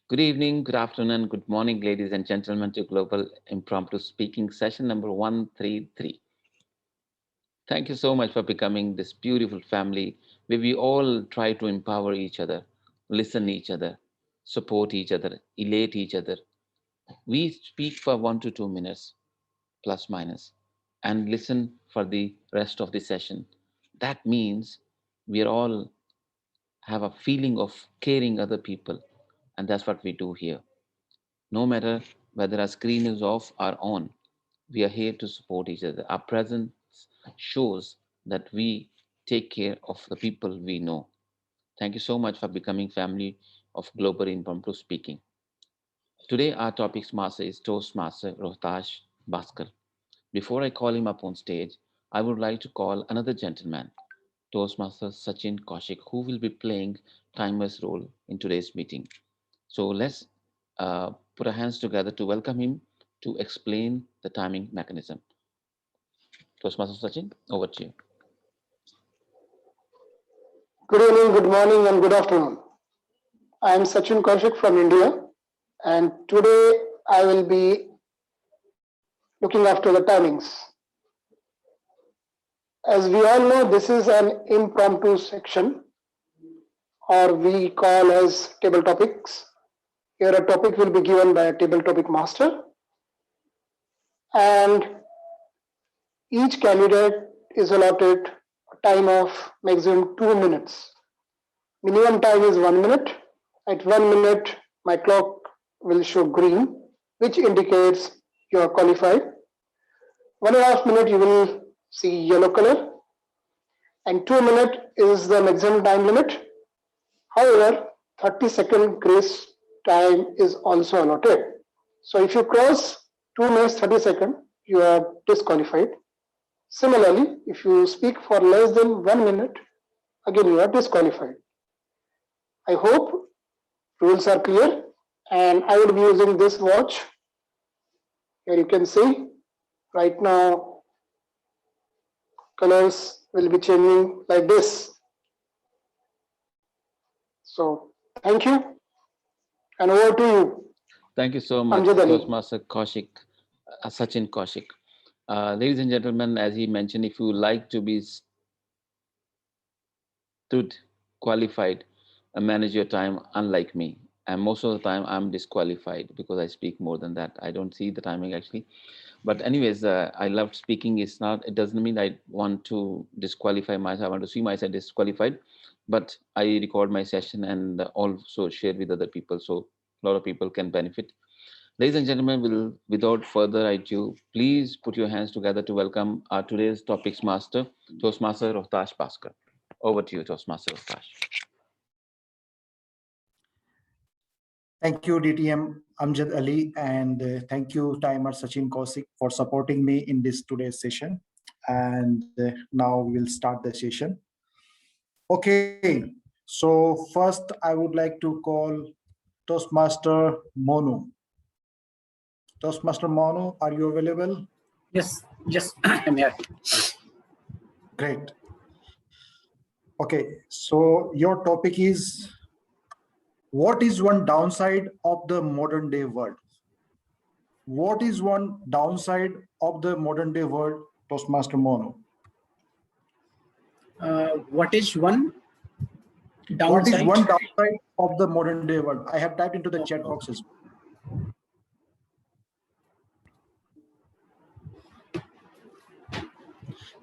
Good evening, good afternoon, good morning, ladies and gentlemen, to Global Impromptu Speaking session number 133. Thank you so much for becoming this beautiful family where we all try to empower each other, listen each other, support each other, elate each other. We speak for 1 to 2 minutes, plus minus, and listen for the rest of the session. That means we are all have a feeling of caring other people, and that's what we do here. No matter whether our screen is off or on, we are here to support each other. Our presence shows that we take care of the people we know. Thank you so much for becoming family of Global Impromptu Speaking. Today, our topics master is Toastmaster Rohtash Bhaskar. Before I call him up on stage, I would like to call another gentleman, Toastmaster Sachin Kaushik, who will be playing timer's role in today's meeting. So let's put our hands together to welcome him to explain the timing mechanism. Toastmaster Sachin, over to you. Good evening, good morning, and good afternoon. I am Sachin Kaushik from India, and today I will be looking after the timings. As we all know, this is an impromptu section, or we call as table topics. Here, a topic will be given by a table topic master, and each candidate is allotted a time of maximum 2 minutes. Minimum time is 1 minute. At 1 minute, my clock will show green, which indicates you are qualified. 1.5 minute, you will see yellow color, and 2 minute is the maximum time limit. However, 30-second grace time is also allotted. So if you cross 2 minutes 30 seconds, you are disqualified. Similarly, if you speak for less than 1 minute, again you are disqualified. I hope rules are clear, and I will be using this watch. Here you can see right now colors will be changing like this. So thank you, and over to you. Thank you so much, Amjad Ali. Toastmaster Kaushik, Sachin Kaushik. Ladies and gentlemen, as he mentioned, if you like to be stood qualified and manage your time, unlike me, and most of the time I'm disqualified because I speak more than that. I don't see the timing actually. But anyways, I love speaking. It's not. It doesn't mean I want to disqualify myself. I want to see myself disqualified, but I record my session and also share with other people, so a lot of people can benefit. Ladies and gentlemen, without further ado, please put your hands together to welcome our today's topics master, Toastmaster Rohtash Bhaskar. Over to you, Toastmaster Rohtash. Thank you, DTM Amjad Ali, and thank you, Timer Sachin Kausik, for supporting me in this today's session. And now we'll start the session. Okay, so first I would like to call Toastmaster Monu. Toastmaster Monu, are you available? Yes, I'm here. Great. Okay, so your topic is, what is one downside of the modern day world? What is one downside of the modern day world, Toastmaster Mono? What is one downside? What is one downside of the modern day world? I have typed into the chat box as well.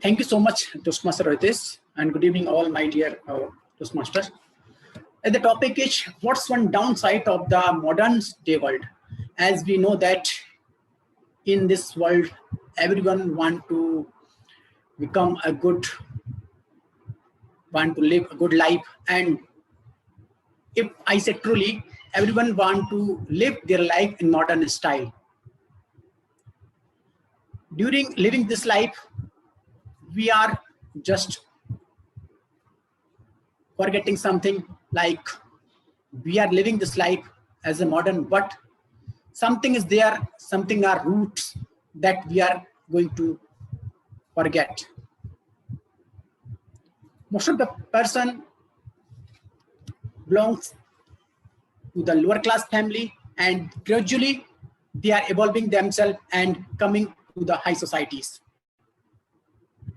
Thank you so much, Toastmaster Ritesh, and good evening, all my dear Toastmasters. The topic is, what's one downside of the modern day world? As we know that in this world, everyone want to become a good, want to live a good life, and if I say truly, everyone want to live their life in modern style. During living this life, we are just forgetting something, like we are living this life as a modern, but something is there, something are roots that we are going to forget. Most of the person belongs to the lower class family, and gradually they are evolving themselves and coming to the high societies.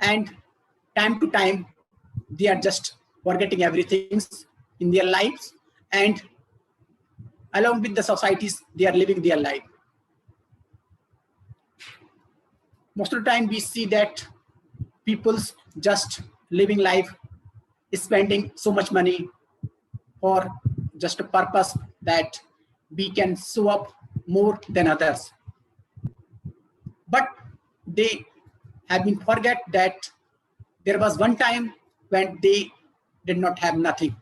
And time to time, they are just forgetting everything in their lives, and along with the societies, they are living their life. Most of the time, we see that people's just living life, spending so much money for just a purpose that we can show up more than others. But they have been forget that there was one time when they did not have nothing.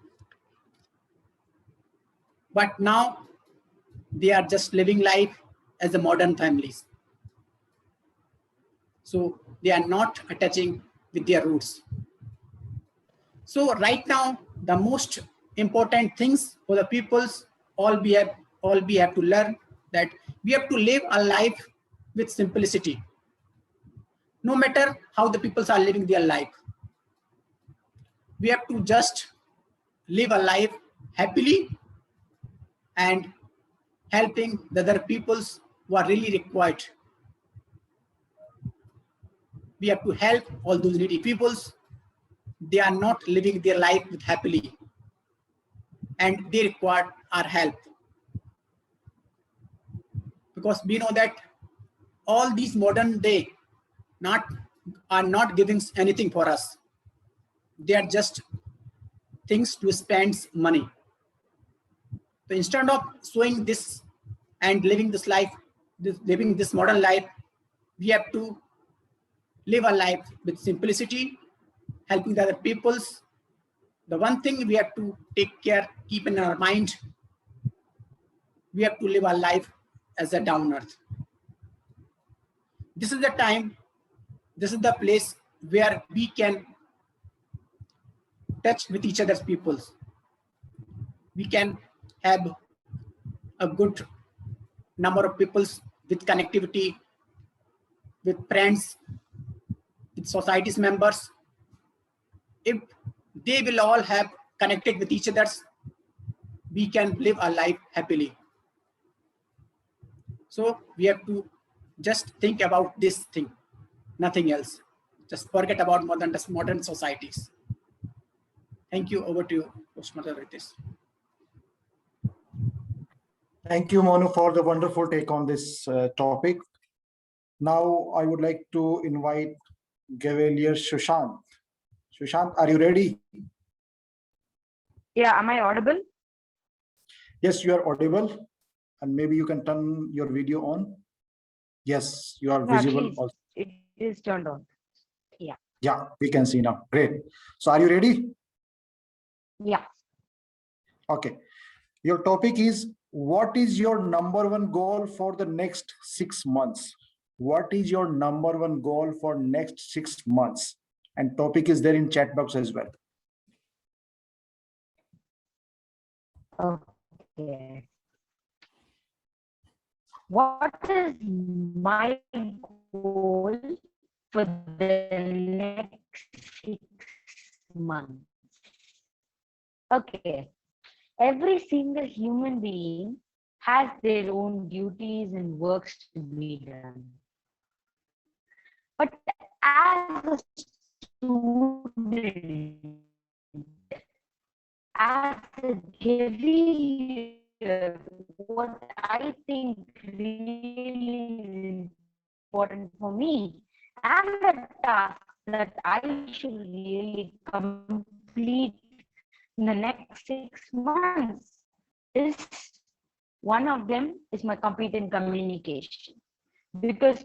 But now they are just living life as the modern families. So they are not attaching with their roots. So right now, the most important things for the peoples, all we have to learn that we have to live a life with simplicity. No matter how the peoples are living their life, we have to just live a life happily and helping the other peoples who are really required. We have to help all those needy peoples. They are not living their life with happily, and they require our help, because we know that all these modern day are not giving anything for us. They are just things to spend money. So instead of showing this and living this life, living this modern life, we have to live a life with simplicity, helping the other peoples. The one thing we have to take care, keep in our mind, we have to live our life as a down earth. This is the time, this is the place where we can touch with each other's peoples. We can have a good number of peoples with connectivity, with friends, with society's members. If they will all have connected with each other, we can live our life happily. So we have to just think about this thing, nothing else. Just forget about modern societies. Thank you. Over to you, Postmaster Ritesh. Thank you, Manu, for the wonderful take on this topic. Now, I would like to invite Gavalier Sushant. Sushant, are you ready? Yeah, am I audible? Yes, you are audible. And maybe you can turn your video on. Yes, you are No, visible actually, also. it is turned on. Yeah. Yeah, we can see now. Great. So are you ready? Yeah. Okay. Your topic is, what is your number one goal for the next 6 months? What is your number one goal for next 6 months? And topic is there in chat box as well. Okay. What is my goal for the next 6 months? Okay. Every single human being has their own duties and works to be done. But as a student, as a career, what I think really is important for me, and the task that I should really complete in the next 6 months is, one of them is my competent communication. Because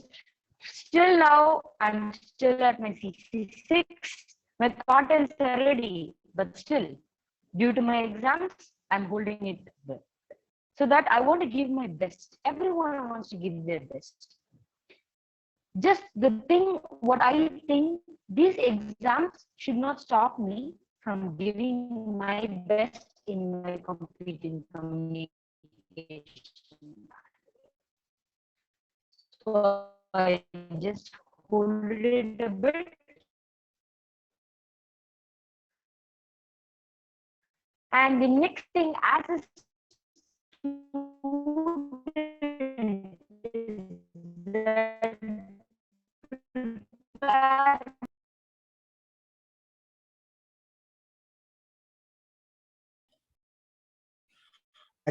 still now I'm still at my 66, my contents are ready, but still, due to my exams, I'm holding it back. So that I want to give my best. Everyone wants to give their best. Just the thing, what I think, these exams should not stop me from giving my best in my competent communication. So I just hold it a bit. And the next thing, as a I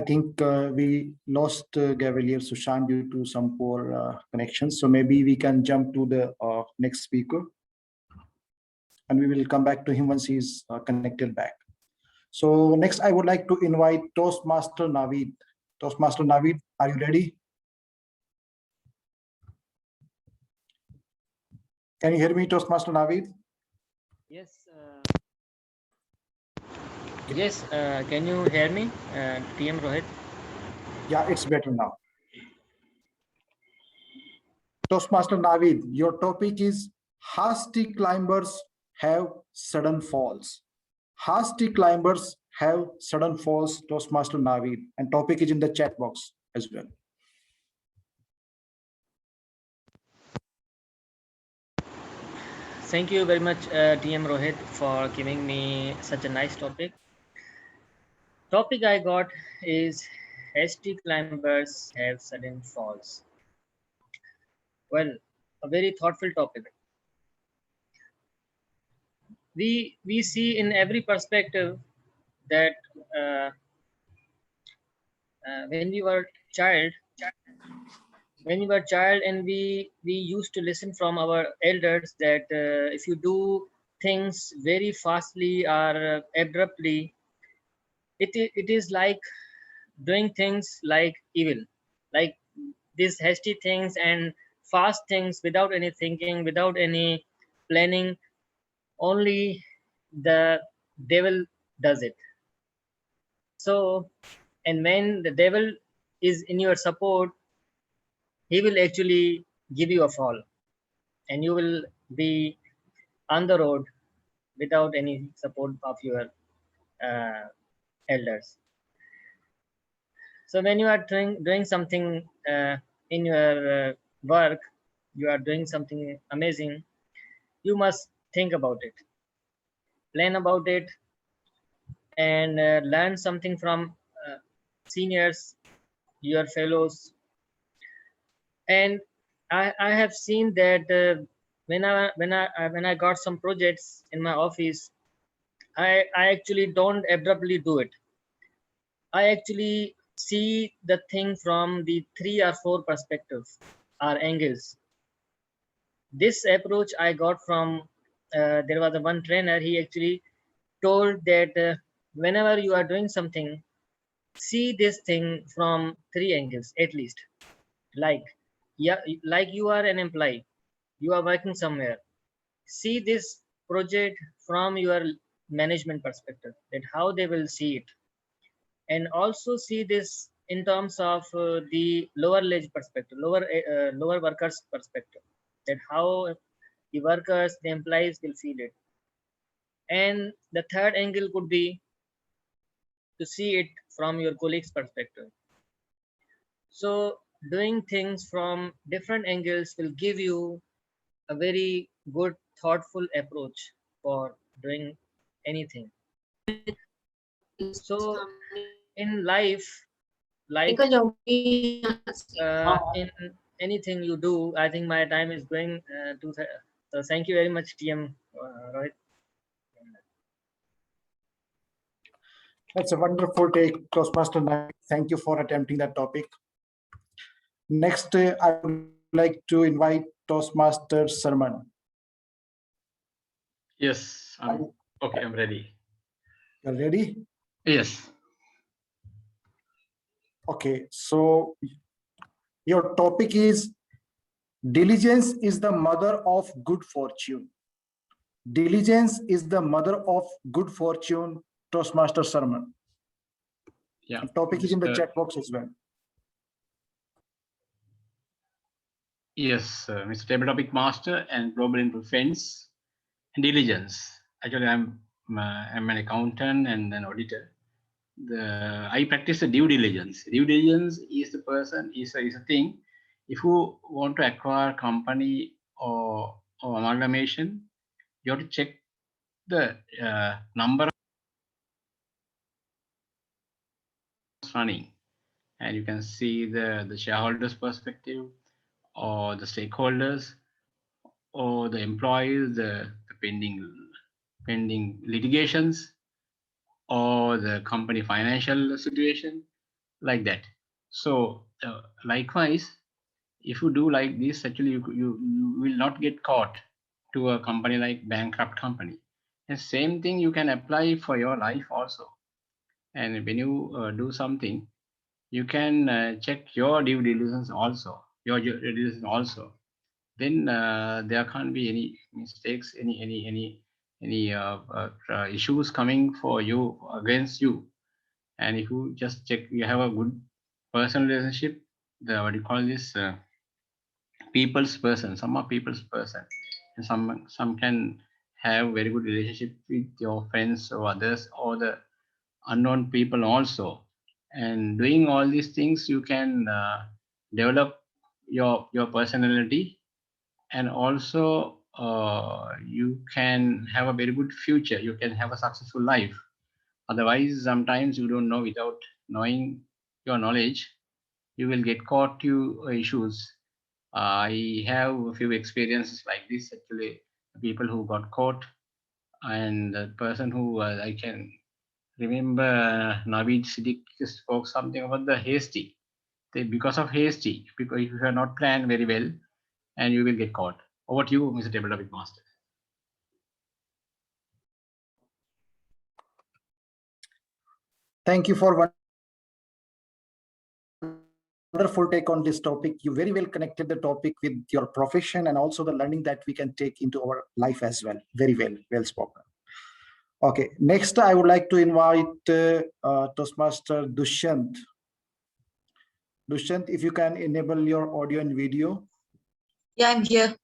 think we lost Gavalier Sushant due to some poor connections. So maybe we can jump to the next speaker, and we will come back to him once he's connected back. So next, I would like to invite Toastmaster Naveed. Toastmaster Naveed, are you ready? Can you hear me, Toastmaster Naveed? Yes. Yes. Can you hear me, TM Rohit? Yeah, it's better now. Toastmaster Naveed, your topic is hasty climbers have sudden falls. Hasty climbers have sudden falls, Toastmaster Naveed, and topic is in the chat box as well. Thank you very much, TM Rohit, for giving me such a nice topic. Topic I got is hasty climbers have sudden falls. Well, a very thoughtful topic. We see in every perspective that when we were child, and we used to listen from our elders that if you do things very fastly or abruptly, it is like doing things like evil, like these hasty things and fast things without any thinking, without any planning. Only the devil does it. So, and when the devil is in your support, he will actually give you a fall, and you will be on the road without any support of your uh, elders. So when you are doing something in your work, you are doing something amazing, you must think about it, plan about it, and learn something from seniors, your fellows. And I have seen that when I got some projects in my office, I actually don't abruptly do it. I actually see the thing from the 3 or 4 perspectives or angles. This approach I got from there was a one trainer. He actually told that whenever you are doing something, see this thing from 3 angles at least. Like, yeah, like you are an employee, you are working somewhere. See this project from your management perspective, that how they will see it, and also see this in terms of the lower ledge perspective, lower workers perspective, that how the workers, the employees will feel it. And the third angle could be to see it from your colleagues perspective. So doing things from different angles will give you a very good thoughtful approach for doing anything. So in life, like in anything you do, I think my time is going to so thank you very much, TM Rohit. That's a wonderful take, Toastmaster Naveed. Thank you for attempting that topic. Next, I would like to invite Toastmaster Sarman. Yes, okay, I'm ready. You're ready? Yes. Okay, so your topic is diligence is the mother of good fortune. Diligence is the mother of good fortune, Toastmaster Sarman. Yeah. The topic is in the chat box as well. Yes, Mr. Table Topic Master and Global Influence and Diligence. Actually, I'm an accountant and an auditor. I practice the due diligence. Due diligence is the person, is a thing. If you want to acquire a company or amalgamation, you have to check the number of running. and you can see the shareholders' perspective, or the stakeholders, or the employees, the pending litigations, or the company financial situation, like that. So likewise, if you do like this, actually you will not get caught to a company like bankrupt company. And same thing you can apply for your life also. And when you do something, you can check your due diligence also, your due diligence also. Then there can't be any mistakes, any issues coming for you, against you. And if you just check, you have a good personal relationship, the what do you call this, people's person. Some are people's person, and some can have very good relationship with your friends or others, or the unknown people also. And doing all these things, you can develop your personality, and also you can have a very good future, you can have a successful life. Otherwise, sometimes you don't know, without knowing your knowledge, you will get caught to issues. I have a few experiences like this, actually, people who got caught. And the person who I can remember, Naveed Siddiq spoke something about the hasty. Because of hasty, because if you have not planned very well, and you will get caught. Over to you, Mr. Table Topic Master. Thank you for wonderful take on this topic. You very well connected the topic with your profession and also the learning that we can take into our life as well. Very well spoken. Okay, next I would like to invite Toastmaster Dushyant. Dushyant, if you can enable your audio and video. Yeah, I'm here.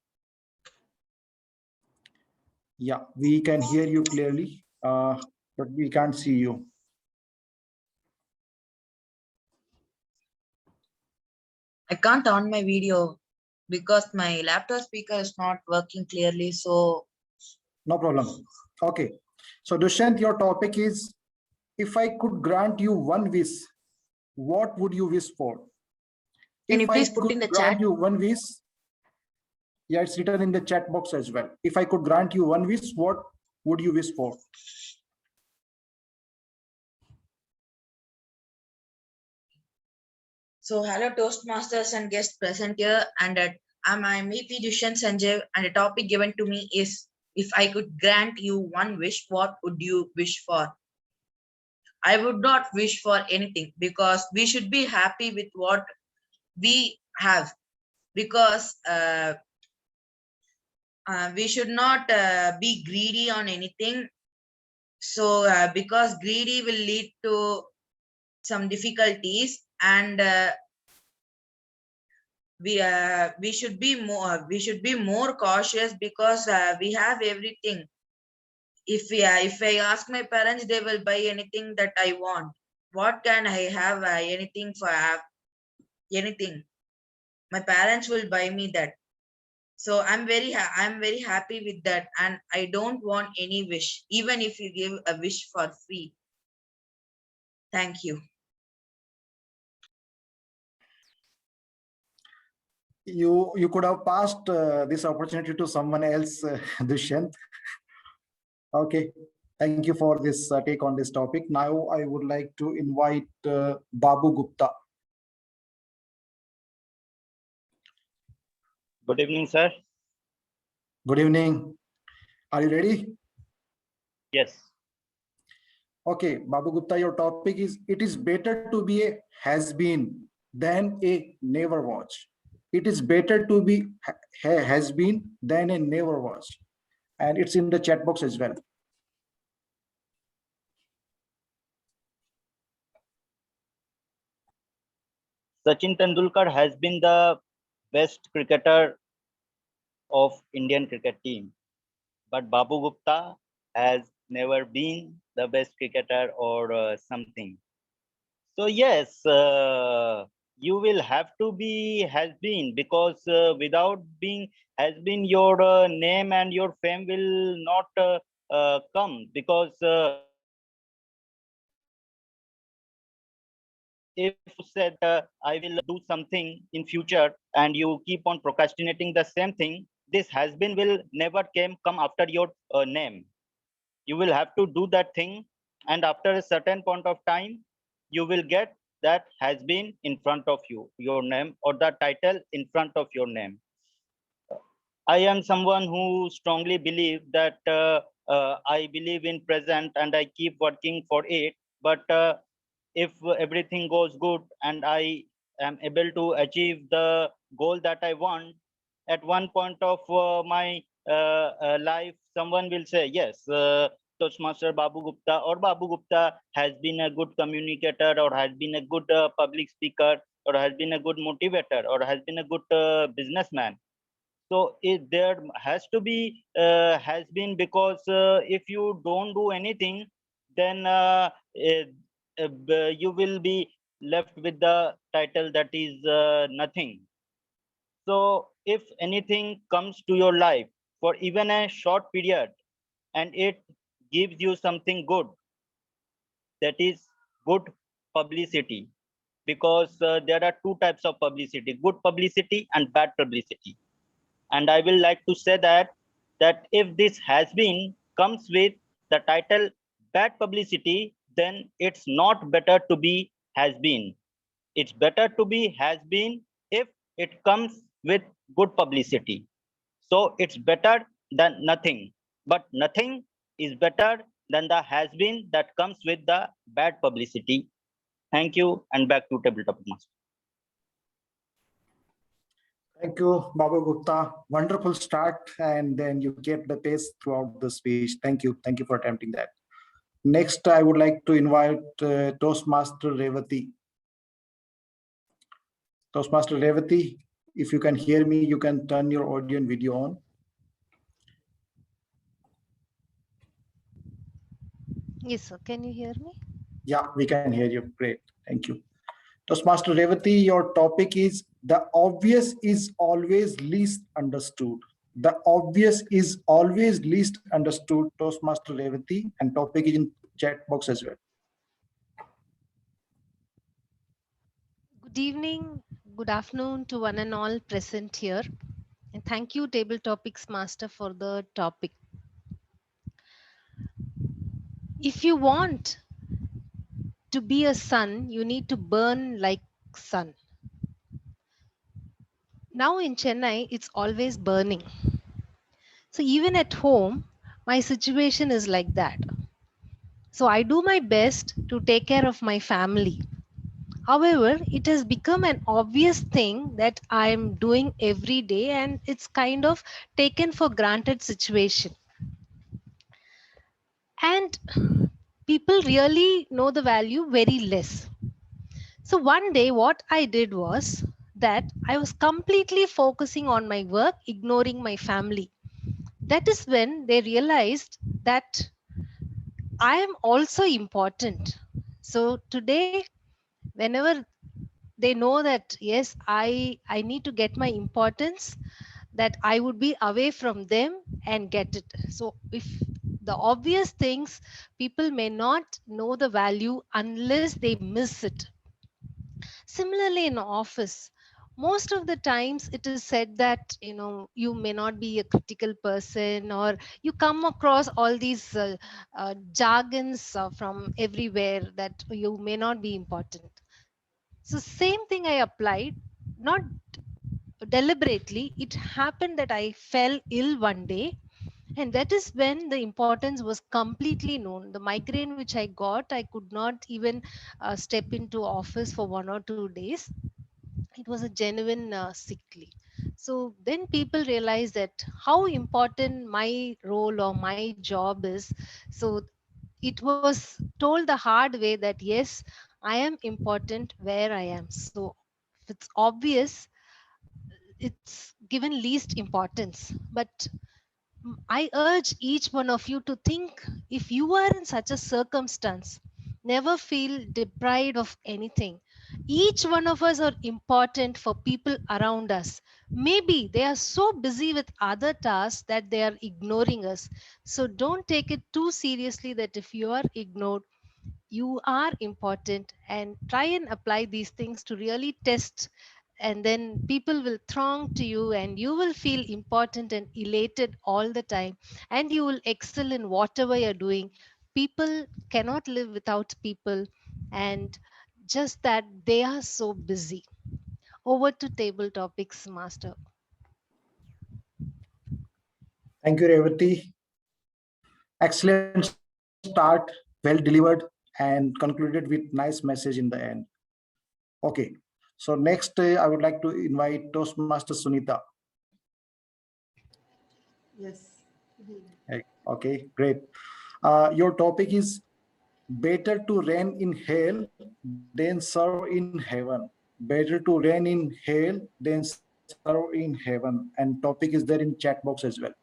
Yeah, we can hear you clearly, but we can't see you. I can't on my video because my laptop speaker is not working clearly. So No problem. Okay. So Dushyant, your topic is, if I could grant you one wish, what would you wish for? can you If I please put could in the grant chat? you one wish, yeah, it's written in the chat box as well. If I could grant you one wish, what would you wish for? So hello Toastmasters and guests present here, and I'm EP Dushyant Sanjay, and the topic given to me is, if I could grant you one wish, what would you wish for? I would not wish for anything because we should be happy with what we have, because we should not be greedy on anything. So because greedy will lead to some difficulties, and we should be more cautious, because we have everything. If I ask my parents, they will buy anything that I want. What can I have? Anything for anything? My parents will buy me that. So I'm very happy with that, and I don't want any wish, even if you give a wish for free. Thank you. You could have passed this opportunity to someone else, Dushyant. Okay. Thank you for this take on this topic. Now I would like to invite Babu Gupta. Good evening, sir. Good evening. Are you ready? Yes. Okay, Babu Gupta, your topic is, it is better to be a has-been than a never watch. It is better to be has-been than a never watch. And it's in the chat box as well. Sachin Tendulkar has been the best cricketer of Indian cricket team, but Babu Gupta has never been the best cricketer or something. So yes, you will have to be has been, because without being has been, your name and your fame will not come, because if you said I will do something in future and you keep on procrastinating the same thing, this has been will never come after your name. You will have to do that thing, and after a certain point of time you will get that has been in front of you, your name or the title in front of your name. I am someone who strongly believe that I believe in present and I keep working for it. But if everything goes good and I am able to achieve the goal that I want, at one point of my life, someone will say, yes, Toastmaster Babu Gupta or Babu Gupta has been a good communicator, or has been a good public speaker, or has been a good motivator, or has been a good businessman. So there has to be has been, because if you don't do anything, then you will be left with the title that is nothing. So if anything comes to your life for even a short period and it gives you something good, that is good publicity. Because there are two types of publicity: good publicity and bad publicity. And I will like to say that if this has been comes with the title bad publicity, then it's not better to be has been. It's better to be has been if it comes with good publicity. So it's better than nothing, but nothing is better than the has been that comes with the bad publicity. Thank you, and back to Tabletop Master. Thank you, Babu Gupta. Wonderful start, and then you kept the pace throughout the speech. Thank you. Thank you for attempting that. Next, I would like to invite Toastmaster Revati. Toastmaster Revati, if you can hear me, you can turn your audio and video on. Yes, sir. Can you hear me? Yeah, we can hear you. Great. Thank you. Toastmaster Revati, your topic is the obvious is always least understood. The obvious is always least understood, Toastmaster Revati, and topic is in chat box as well. Good evening, good afternoon to one and all present here. And thank you, Table Topics Master, for the topic. If you want to be a sun, you need to burn like sun. Now in Chennai, it's always burning. So even at home, my situation is like that. So I do my best to take care of my family. However, it has become an obvious thing that I'm doing every day, and it's kind of taken for granted situation. And people really know the value very less. So one day what I did was that I was completely focusing on my work, ignoring my family. That is when they realized that I am also important. So today, whenever they know that yes, I need to get my importance, that I would be away from them and get it. So if the obvious things, people may not know the value unless they miss it. Similarly in office, most of the times it is said that you may not be a critical person, or you come across all these jargons from everywhere that you may not be important. So same thing I applied, not deliberately. It happened that I fell ill one day, and that is when the importance was completely known. The migraine which I got, I could not even step into office for 1 or 2 days. It was a genuine sick leave. So then people realize that how important my role or my job is. So it was told the hard way that yes, I am important where I am. So if it's obvious, it's given least importance. But I urge each one of you to think, if you are in such a circumstance, never feel deprived of anything. Each one of us are important for people around us. Maybe they are so busy with other tasks that they are ignoring us. So don't take it too seriously that if you are ignored, you are important, and try and apply these things to really test, and then people will throng to you and you will feel important and elated all the time, and you will excel in whatever you're doing. People cannot live without people, and just that they are so busy. Over to table topics, master. Thank you, Revati. Excellent start, well delivered, and concluded with nice message in the end. Okay. So next, I would like to invite Toastmaster Sunita. Yes. Okay, great. Your topic is better to reign in hell than serve in heaven. Better to reign in hell than serve in heaven. And topic is there in chat box as well.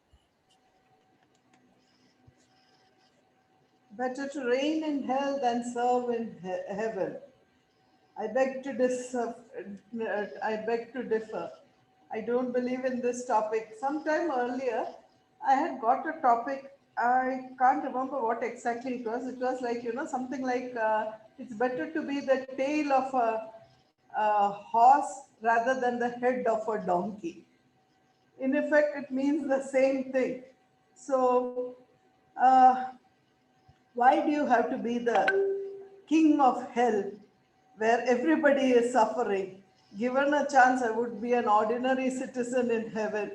Better to reign in hell than serve in heaven. I beg to I beg to differ. I don't believe in this topic. Sometime earlier, I had got a topic. I can't remember what exactly it was. It was like, something like it's better to be the tail of a horse rather than the head of a donkey. In effect, it means the same thing. So, uh, why do you have to be the king of hell where everybody is suffering? Given a chance, I would be an ordinary citizen in heaven.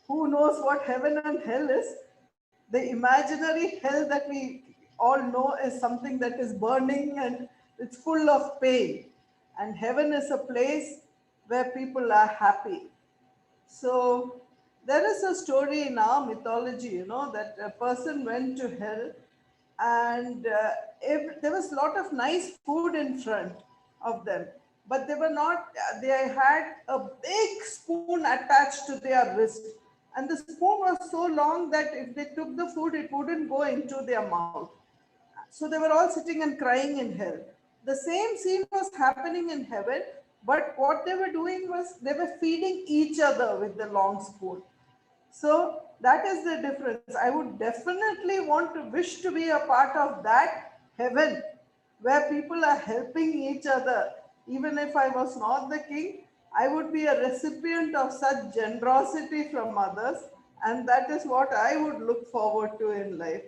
Who knows what heaven and hell is? The imaginary hell that we all know is something that is burning and it's full of pain. And heaven is a place where people are happy. So there is a story in our mythology, that a person went to hell and there was a lot of nice food in front of them, but they were not, they had a big spoon attached to their wrist. And the spoon was so long that if they took the food, it wouldn't go into their mouth. So they were all sitting and crying in hell. The same scene was happening in heaven, but what they were doing was they were feeding each other with the long spoon. So that is the difference. I would definitely want to wish to be a part of that heaven where people are helping each other. Even if I was not the king, I would be a recipient of such generosity from others. And that is what I would look forward to in life.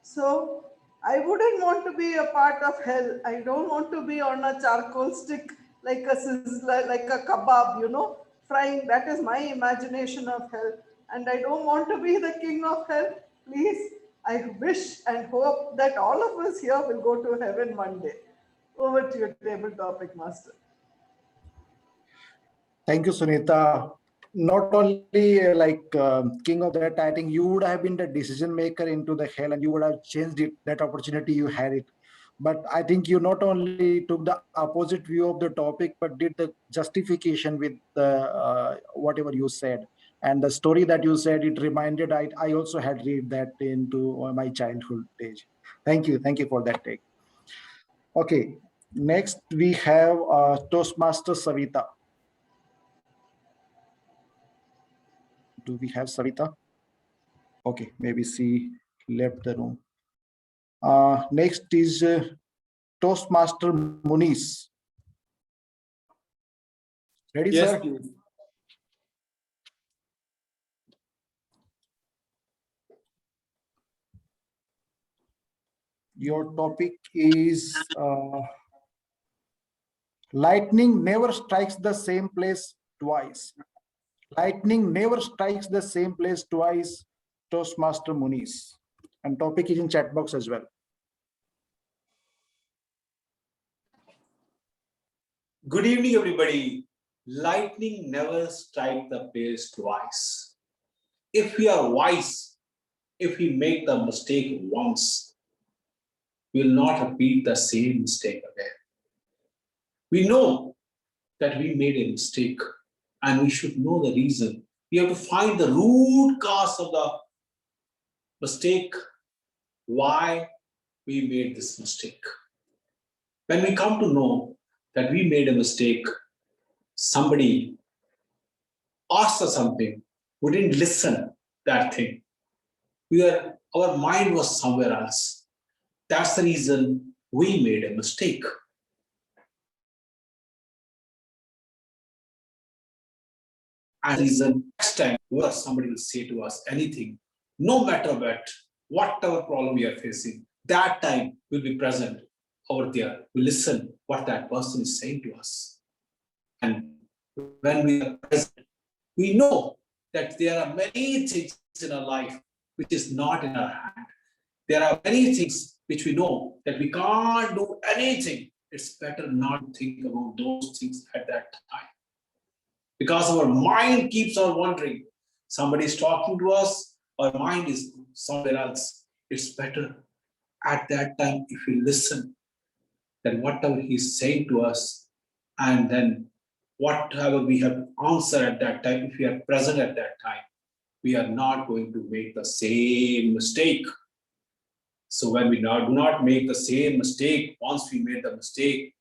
So I wouldn't want to be a part of hell. I don't want to be on a charcoal stick like a sizzler, like a kebab, frying. That is my imagination of hell. And I don't want to be the king of hell. Please, I wish and hope that all of us here will go to heaven one day. Over to your table topic, Master. Thank you, Sunita. Not only king of that, I think you would have been the decision maker into the hell and you would have changed it, that opportunity you had it. But I think you not only took the opposite view of the topic, but did the justification with whatever you said. And the story that you said, it reminded, I also had read that into my childhood age. Thank you. Thank you for that take. Okay, next we have Toastmaster Savita. Do we have Savita? Okay, maybe she left the room. Next is Toastmaster Muniz. Ready, Yes, sir? please. Your topic is lightning never strikes the same place twice. Lightning never strikes the same place twice, Toastmaster Muniz. And topic is in chat box as well. Good evening, everybody. Lightning never strikes the place twice. If we are wise, if we make the mistake once, we will not repeat the same mistake again. We know that we made a mistake and we should know the reason. We have to find the root cause of the mistake, why we made this mistake. When we come to know that we made a mistake, somebody asked us something, we didn't listen that thing. Our mind was somewhere else. That's the reason we made a mistake. And reason next time somebody will say to us anything, no matter whatever problem we are facing, that time we'll be present over there. We listen what that person is saying to us. And when we are present, we know that there are many things in our life which is not in our hand. There are many things which we know that we can't do anything. It's better not to think about those things at that time. Because our mind keeps on wondering. Somebody is talking to us, our mind is somewhere else. It's better at that time if we listen, then whatever he's saying to us, and then whatever we have answered at that time, if we are present at that time, we are not going to make the same mistake. So when we do not make the same mistake, once we made the mistake,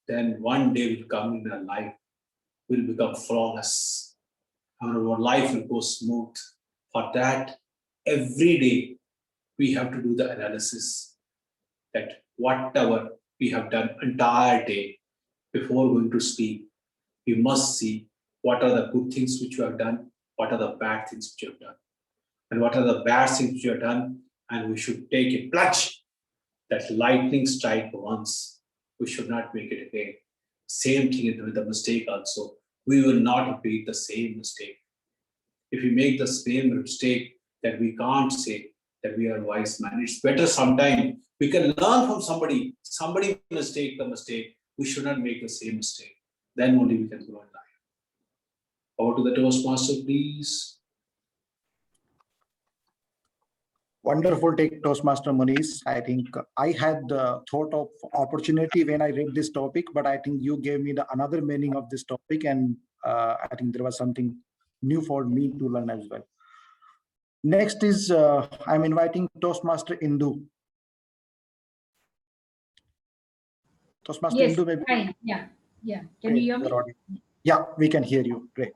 then one day will come in our life, will become flawless. Our life will go smooth. For that, every day we have to do the analysis that whatever we have done entire day before going to sleep, we must see what are the good things which you have done, what are the bad things which you have done, and what are the bad things which you have done, and we should take a plunge. That lightning strike once, we should not make it again. Same thing with the mistake also. We will not repeat the same mistake. If we make the same mistake, that we can't say that we are wise man. It's better sometime we can learn from somebody. Somebody mistake the mistake. We should not make the same mistake. Then only we can grow in life. Over to the Toastmaster, please. Wonderful take, Toastmaster Manish. I think I had the thought of opportunity when I read this topic, but I think you gave me the another meaning of this topic, and I think there was something new for me to learn as well. Next is I'm inviting Toastmaster Indu. Toastmaster Yes, Indu, maybe. hi. Yeah. Can you hear me? Yeah, we can hear you. Great.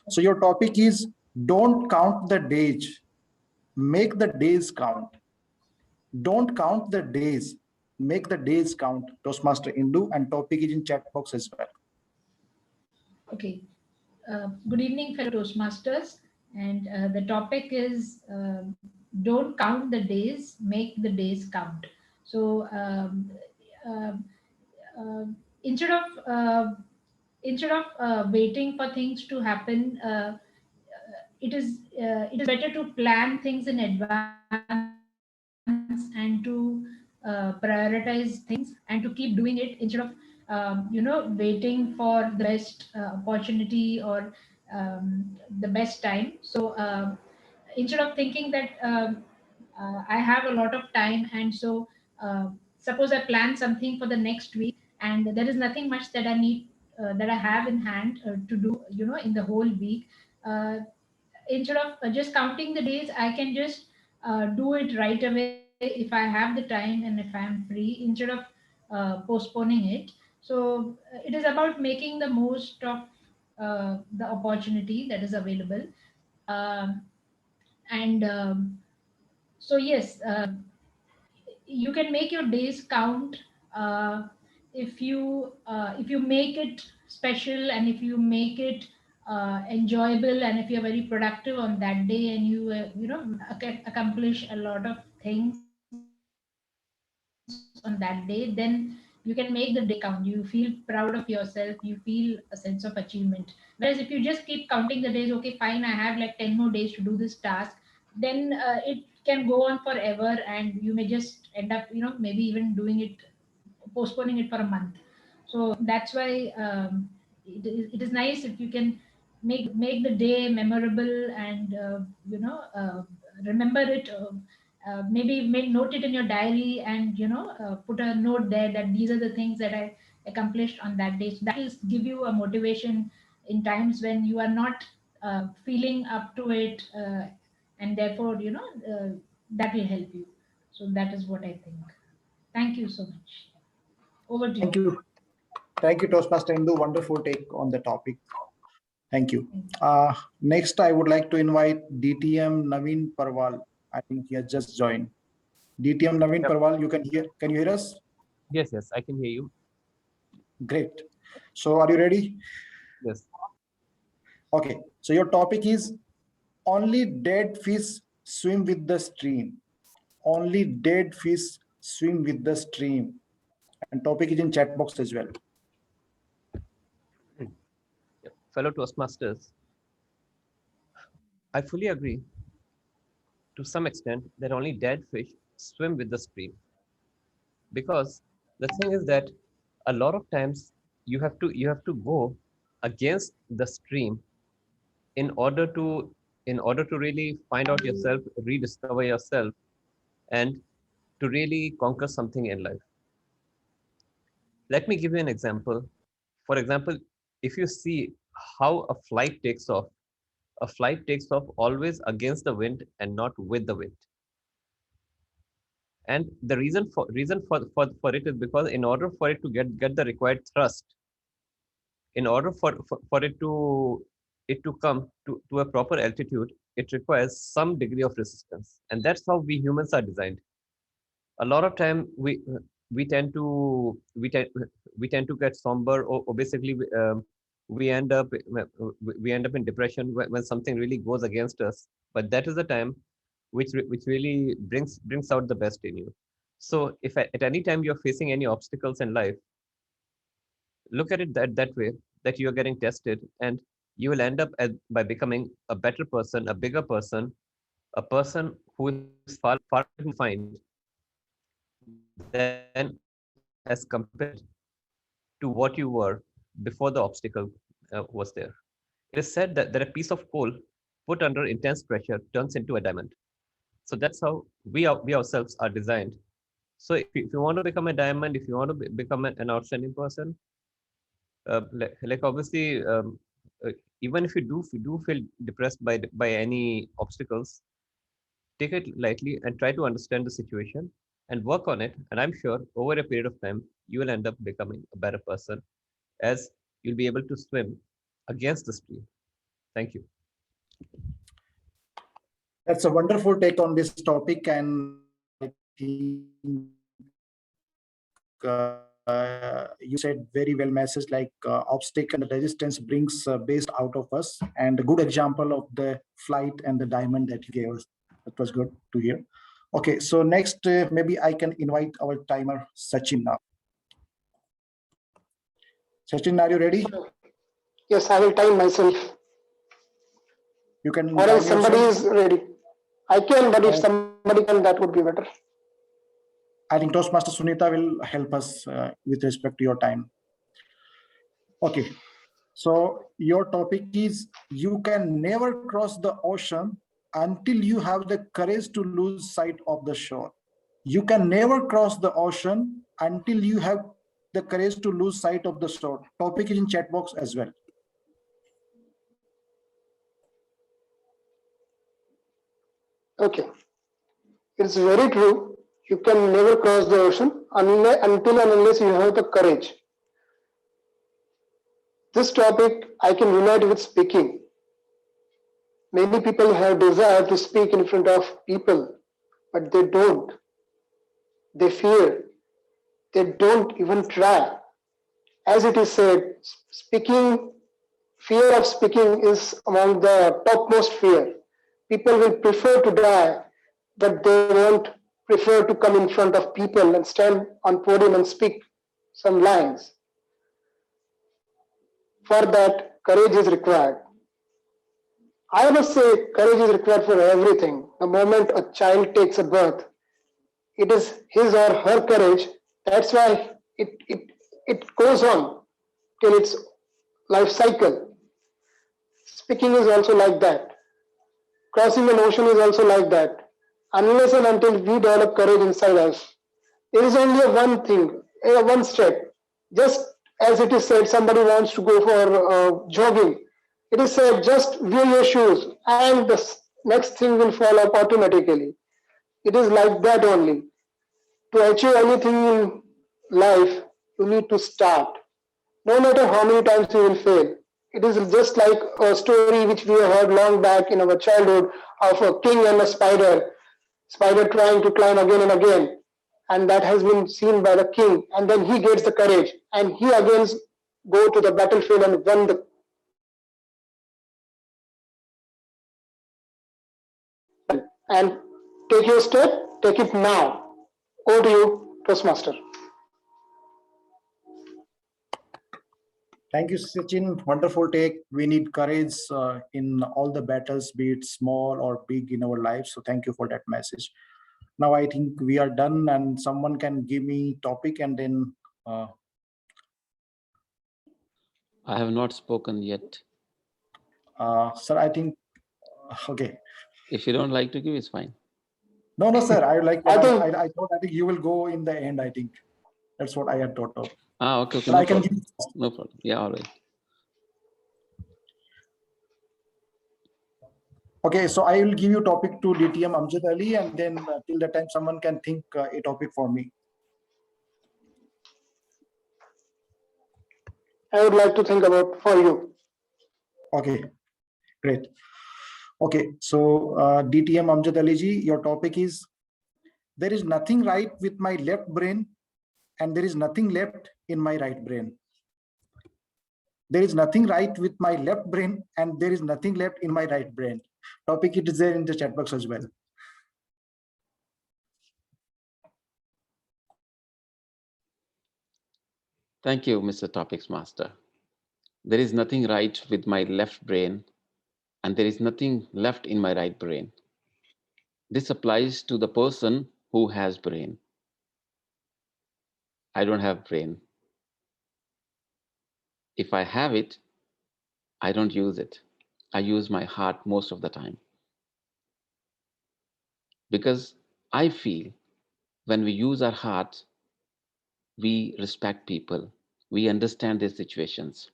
So your topic is don't count the days, make the days count. Don't count the days, make the days count. Toastmaster Indu, and topic is in chat box as well. Okay. Good evening, fellow Toastmasters. And the topic is don't count the days, make the days count. So instead of waiting for things to happen, it is better to plan things in advance and to prioritize things and to keep doing it instead of waiting for the best opportunity or the best time. So instead of thinking that I have a lot of time, and so suppose I plan something for the next week and there is nothing much that I need that I have in hand to do in the whole week. Instead of just counting the days, I can just do it right away if I have the time and if I'm free, instead of postponing it. So it is about making the most of the opportunity that is available. Um, and so yes, you can make your days count if you make it special, and if you make it enjoyable, and if you're very productive on that day, and you accomplish a lot of things on that day, then you can make the day count. You feel proud of yourself, you feel a sense of achievement. Whereas if you just keep counting the days, okay, fine, I have like 10 more days to do this task, then it can go on forever, and you may just end up maybe even doing it, postponing it for a month. So that's why it is nice if you can make the day memorable, and remember it. Maybe note it in your diary, and put a note there that these are the things that I accomplished on that day. So that will give you a motivation in times when you are not feeling up to it, and therefore that will help you. So that is what I think. Thank you so much. Over to you. Thank you, Toastmaster Indu. Wonderful take on the topic. Thank you. Next, I would like to invite DTM Naveen Parwal. I think he has just joined. DTM Naveen Yep. Parwal, can you hear us? Yes, yes, I can hear you. Great. So are you ready? Yes. Okay. So your topic is only dead fish swim with the stream. Only dead fish swim with the stream. And topic is in chat box as well. Yep. Fellow Toastmasters, I fully agree to some extent that only dead fish swim with the stream. Because the thing is that a lot of times you have to go against the stream in order to really find out yourself, rediscover yourself, and to really conquer something in life. Let me give you an example. For example, if you see how a flight takes off always against the wind and not with the wind. And the reason for it is because in order for it to get the required thrust, in order for it to come to a proper altitude, it requires some degree of resistance. And that's how we humans are designed. A lot of time we tend to we tend to get somber, or basically we end up we end up in depression when something really goes against us. But that is the time which really brings out the best in you. So if at any time you're facing any obstacles in life, look at it that way, that you are getting tested, and you will end up by becoming a better person, a bigger person, a person who is far more defined than as compared to what you were before the obstacle was there. It is said that a piece of coal put under intense pressure turns into a diamond. So that's how we ourselves are designed. So if you want to become a diamond, if you want to become an outstanding person, like obviously, even if you do feel depressed by any obstacles, take it lightly and try to understand the situation and work on it. And I'm sure over a period of time, you will end up becoming a better person, as you'll be able to swim against the stream. Thank you. That's a wonderful take on this topic, and I think you said very well message, like obstacle and resistance brings best out of us, and a good example of the flight and the diamond that you gave us. That was good to hear. Okay, so next maybe I can invite our timer Sachin now. Sachin, are you ready? Yes, I will time myself. You can. Or else somebody is ready. I can, but if Oh. somebody can, that would be better. I think Toastmaster Sunita will help us with respect to your time. Okay, so your topic is you can never cross the ocean until you have the courage to lose sight of the shore. You can never cross the ocean until you have the courage to lose sight of the shore. Topic is in chat box as well. Okay, it's very true. You can never cross the ocean until and unless you have the courage. This topic I can relate with speaking. Many people have desire to speak in front of people, but they don't. They fear. They don't even try. As it is said, fear of speaking is among the topmost fear. People will prefer to die, but they won't prefer to come in front of people and stand on podium and speak some lines. For that, courage is required. I must say, courage is required for everything. The moment a child takes a birth, it is his or her courage. That's why it goes on till its life cycle. Speaking is also like that. Crossing an ocean is also like that. Unless and until we develop courage inside us, there is only one thing, one step. Just as it is said, somebody wants to go for jogging. It is said, just wear your shoes and the next thing will follow up automatically. It is like that only. To achieve anything in life, you need to start. No matter how many times you will fail. It is just like a story which we have heard long back in our childhood of a king and a spider. spider trying to climb again and again, and that has been seen by the king, and then he gets the courage, and he again go to the battlefield and won the. And take your step, take it now. Over to you, Toastmaster. Thank you, Sachin. Wonderful take. We need courage in all the battles, be it small or big in our lives. So thank you for that message. Now I think we are done, and someone can give me topic, and then. I have not spoken yet. Sir, I think okay. If you don't like to give, it's fine. No, sir. I like. I think I thought. I think you will go in the end. I think that's what I had thought of. Okay. But No I can problem. give. No problem. Yeah, all right. Okay, so I will give you topic to DTM Amjad Ali, and then till that time someone can think a topic for me. I would like to think about for you. Okay, great. Okay, so DTM Amjad Ali ji, your topic is, there is nothing right with my left brain and there is nothing left in my right brain. There is nothing right with my left brain and there is nothing left in my right brain. Topic it is there in the chat box as well. Thank you, Mr. Topics Master. There is nothing right with my left brain and there is nothing left in my right brain. This applies to the person who has brain. I don't have brain. If I have it, I don't use it. I use my heart most of the time. Because I feel when we use our heart, we respect people. We understand their situations.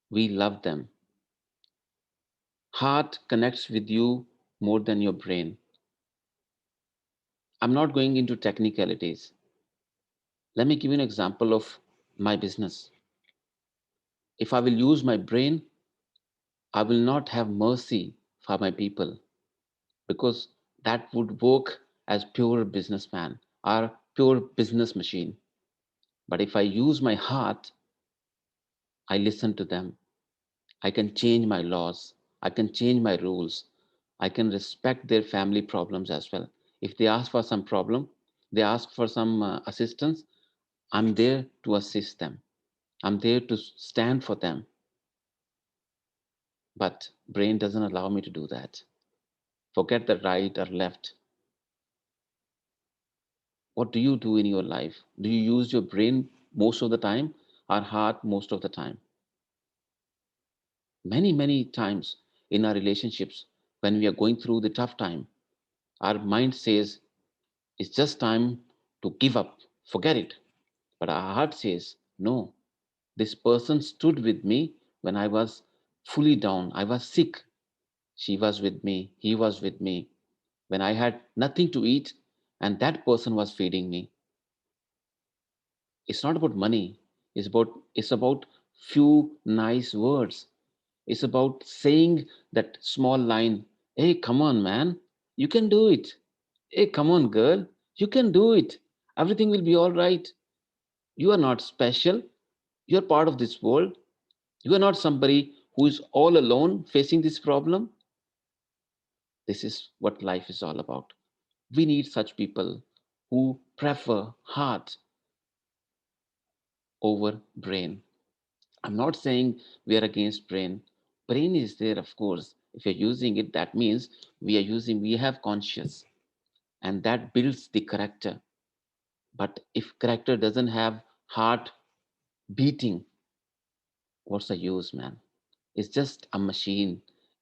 We love them. Heart connects with you more than your brain. I'm not going into technicalities. Let me give you an example of my business. If I will use my brain, I will not have mercy for my people because that would work as pure businessman or pure business machine. But if I use my heart, I listen to them. I can change my laws. I can change my rules. I can respect their family problems as well. If they ask for some problem, they ask for some assistance, I'm there to assist them. I'm there to stand for them. But brain doesn't allow me to do that. Forget the right or left. What do you do in your life? Do you use your brain most of the time or heart most of the time? Many times in our relationships, when we are going through the tough time, our mind says, it's just time to give up, forget it. But our heart says, no, this person stood with me when I was fully down. I was sick. She was with me. He was with me. When I had nothing to eat, and that person was feeding me. It's not about money. It's about few nice words. It's about saying that small line, hey, come on, man, you can do it. Hey, come on, girl, you can do it. Everything will be all right. You are not special. You are part of this world. You are not somebody who is all alone facing this problem. This is what life is all about. We need such people who prefer heart over brain. I'm not saying we are against brain. Brain is there, of course. If you're using it, that means we have conscious, and that builds the character. But if character doesn't have heart beating, what's the use, man? It's just a machine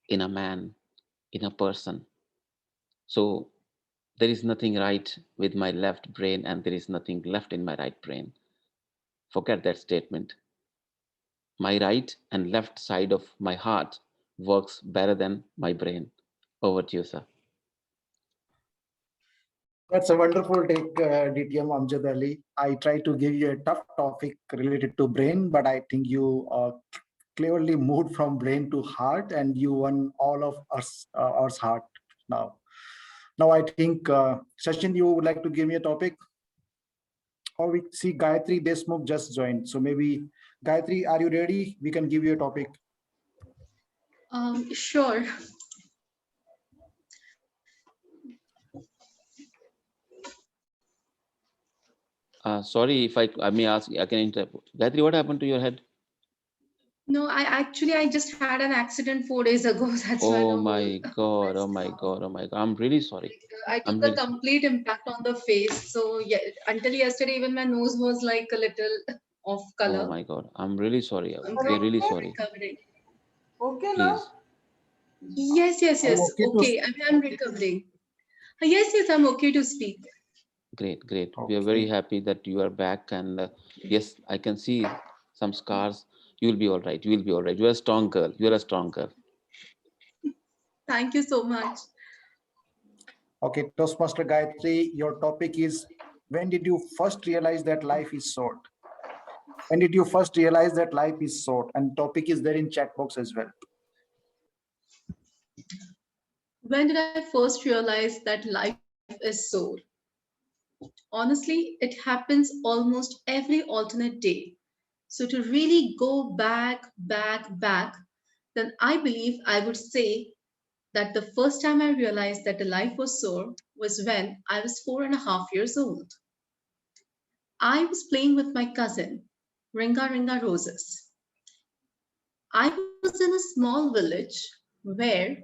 in a man, in a person. So there is nothing right with my left brain, and there is nothing left in my right brain. Forget that statement. My right and left side of my heart works better than my brain. Over to you, sir. That's a wonderful take, DTM Amjad Ali. I try to give you a tough topic related to brain, but I think you cleverly moved from brain to heart, and you won all of us, our heart now. Now I think Sachin, you would like to give me a topic? Or we see Gayatri Deshmukh just joined. So maybe Gayatri, are you ready? We can give you a topic. Sure. Sorry if I may ask, I can interrupt. Gayatri, what happened to your head? No, I just had an accident 4 days ago. That's why Oh the my whole God, oh my God, oh my God. I'm really sorry. I I'm took a really complete impact on the face. So yeah, until yesterday, even my nose was like a little off Oh color. my God. I'm really sorry. I'm We're really sorry. recovering. Okay now? Please. Yes, yes, I'm yes. okay to. Okay, I'm recovering. Yes, yes, I'm okay to speak. Great, great. We are very Okay. happy that you are back. And yes, I can see some scars. You'll be all right. You will be all right. You're a strong girl. You're a strong girl. Thank you so much. Okay, Toastmaster Gayatri, your topic is, when did you first realize that life is short? When did you first realize that life is short? And topic is there in chat box as well. When did I first realize that life is sore? Honestly, it happens almost every alternate day. So to really go back, then I believe I would say that the first time I realized that the life was sore was when I was 4.5 years old. I was playing with my cousin, Ringa Ringa Roses. I was in a small village where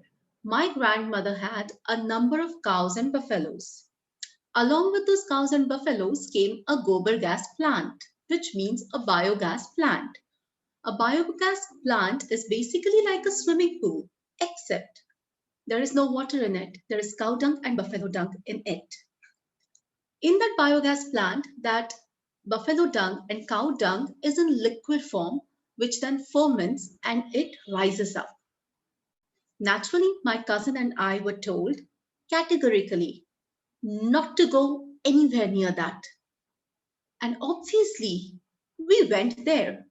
my grandmother had a number of cows and buffaloes. Along with those cows and buffaloes came a gobar gas plant, which means a biogas plant. A biogas plant is basically like a swimming pool, except there is no water in it. There is cow dung and buffalo dung in it. In that biogas plant, that buffalo dung and cow dung is in liquid form, which then ferments and it rises up. Naturally, my cousin and I were told categorically not to go anywhere near that. And obviously, we went there.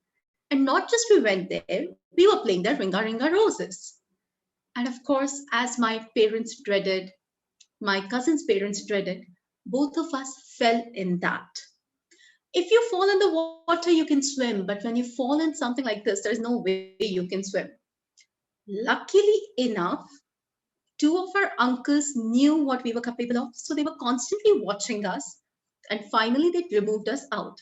And not just we went there, we were playing the Ringa Ringa Roses. And of course, as my parents dreaded, my cousin's parents dreaded, both of us fell in that. If you fall in the water, you can swim, but when you fall in something like this, there is no way you can swim. Luckily enough, two of our uncles knew what we were capable of, so they were constantly watching us, and finally they removed us out.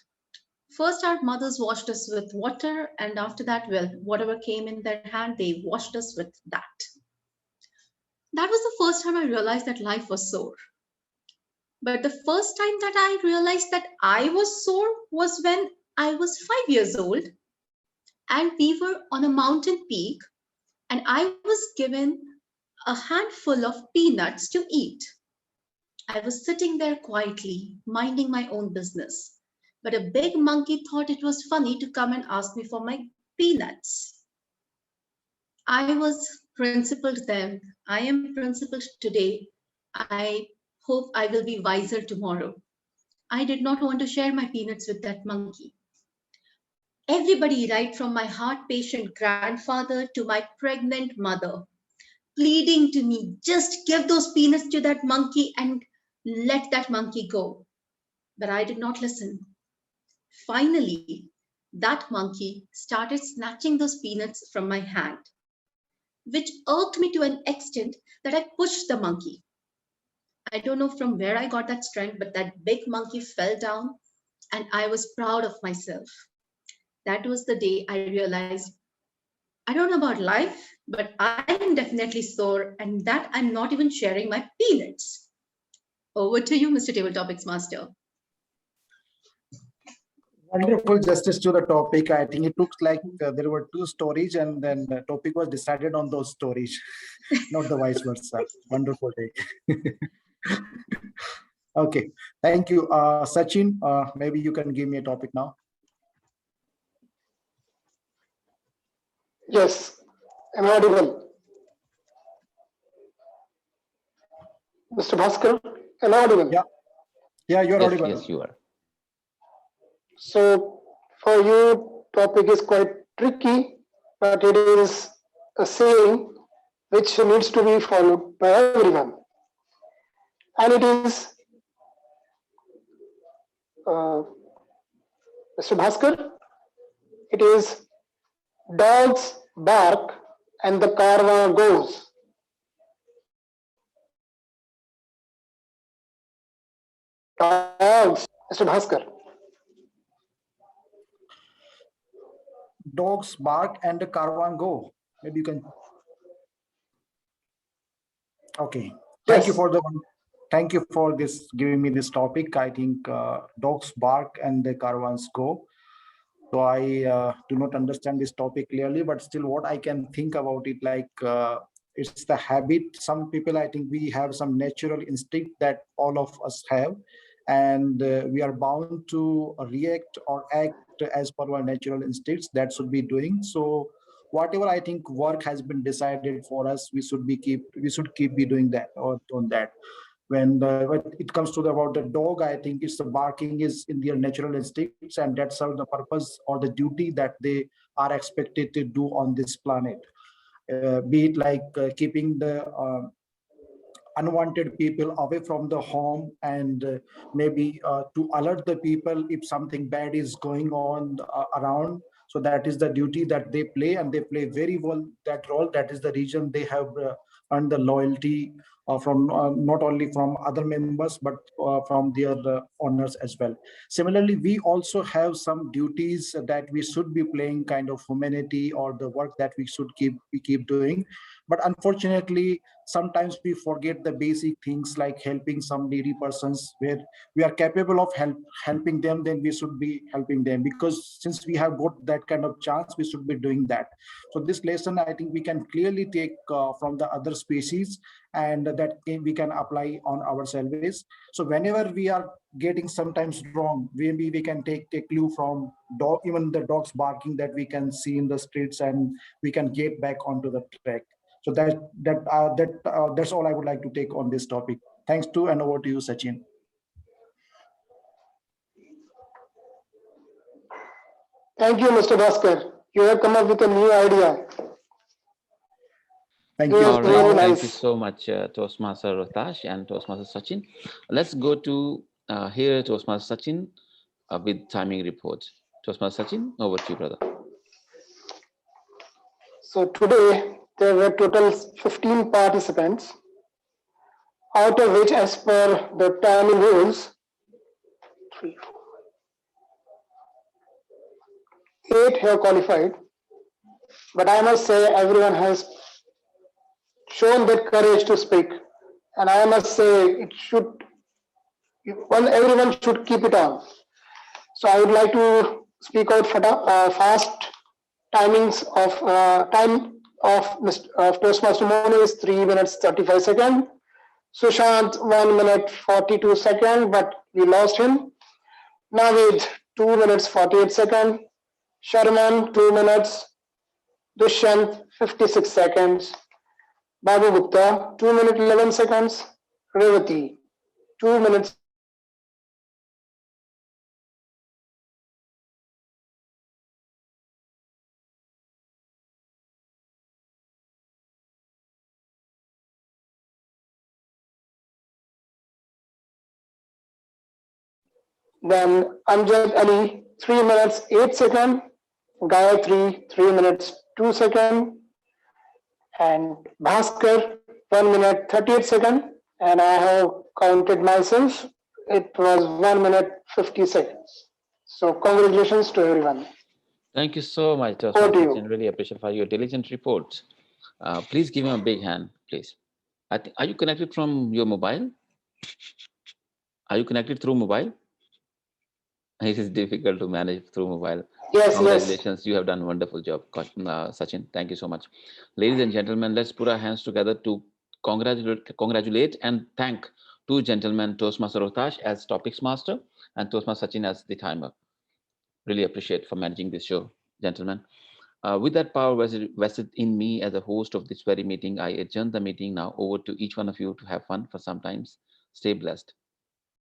First, our mothers washed us with water, and after that, well, whatever came in their hand, they washed us with that. That was the first time I realized that life was sore. But the first time that I realized that I was sore was when I was 5 years old, and we were on a mountain peak, and I was given a handful of peanuts to eat. I was sitting there quietly, minding my own business. But a big monkey thought it was funny to come and ask me for my peanuts. I was principled then. I am principled today. I hope I will be wiser tomorrow. I did not want to share my peanuts with that monkey. Everybody, right from my heart patient grandfather to my pregnant mother, pleading to me, just give those peanuts to that monkey and let that monkey go. But I did not listen. Finally, that monkey started snatching those peanuts from my hand, which irked me to an extent that I pushed the monkey. I don't know from where I got that strength, but that big monkey fell down and I was proud of myself. That was the day I realized I don't know about life, but I am definitely sore and that I'm not even sharing my peanuts. Over to you, Mr. Table Topics Master. Wonderful justice to the topic. I think it looks like there were two stories and then the topic was decided on those stories, not the vice versa. Wonderful day. Okay, thank you. Sachin, maybe you can give me a topic now. Yes, am I audible? Mr. Bhaskar, am I audible? Yeah, you're yes, audible. yes, you are. So for you, topic is quite tricky, but it is a saying which needs to be followed by everyone. and it is Mr. Bhaskar. It is dogs bark and the caravan goes. Dogs, Mr. Bhaskar. Dogs bark and the caravan go. Maybe you can. Okay. Thank you Yes. for the. Thank you for this giving me this topic. I think dogs bark and the caravans go. So I do not understand this topic clearly, but still, what I can think about it, like it's the habit. Some people, I think, we have some natural instinct that all of us have, and we are bound to react or act as per our natural instincts. That should be doing so. Whatever I think work has been decided for us, we should keep be doing that or on that. When it comes to about the dog, I think it's the barking is in their natural instincts, and that's how the purpose or the duty that they are expected to do on this planet. Be it like keeping the unwanted people away from the home, and maybe to alert the people if something bad is going on around. So that is the duty that they play, and they play very well that role. That is the reason they have earned the loyalty from not only from other members, but from their owners as well. Similarly, we also have some duties that we should be playing, kind of humanity or the work that we keep doing. But unfortunately, sometimes we forget the basic things like helping some needy persons, where we are capable of helping them. Then we should be helping them, because since we have got that kind of chance, we should be doing that. So this lesson, I think, we can clearly take from the other species, and that we can apply on ourselves. So whenever we are getting sometimes wrong, maybe we can take a clue from even the dogs barking that we can see in the streets, and we can get back onto the track. So that's all I would like to take on this topic. Thanks to, and over to you, Sachin. Thank you, Mr. Bhaskar. You have come up with a new idea. Thank It you. was All right. really Thank you nice. so much, Toastmaster Rohtash and Toastmaster Sachin. Let's go to here Toastmaster Sachin with timing report. Toastmaster Sachin, over to you, brother. So today there were total 15 participants, out of which, as per the timing rules, 3, 4, 8 have qualified. But I must say everyone has shown that courage to speak, and I must say it should. Everyone should keep it on. So I would like to speak out for fast timings of time of Toastmaster Moni is 3 minutes 35 seconds. Sushant 1 minute 42 seconds, but we lost him. Navid 2 minutes 48 seconds. Sharman 2 minutes. Dushyant 56 seconds. Babu Gupta 2 minutes 11 seconds. Revati 2 minutes 17 seconds. Then Amjad Ali 3 minutes 8 seconds. Gayatri 3 minutes 2 seconds. And Bhaskar 1 minute 38 seconds. And I have counted myself. It was 1 minute 50 seconds. So congratulations to everyone. Thank you so much, Over to Toastmaster you. Sachin. Really appreciate for your diligent report. Please give him a big hand, please. Are you connected from your mobile? Are you connected through mobile? It is difficult to manage through mobile. Yes, yes. Congratulations, you have done a wonderful job, Sachin. Thank you so much. Ladies and gentlemen, let's put our hands together to congratulate and thank two gentlemen, Toastmaster Rohtash as topics master and Toastmaster Sachin as the timer. Really appreciate for managing this show, gentlemen. With that power vested in me as a host of this very meeting, I adjourn the meeting now. Over to each one of you to have fun for some times. Stay blessed.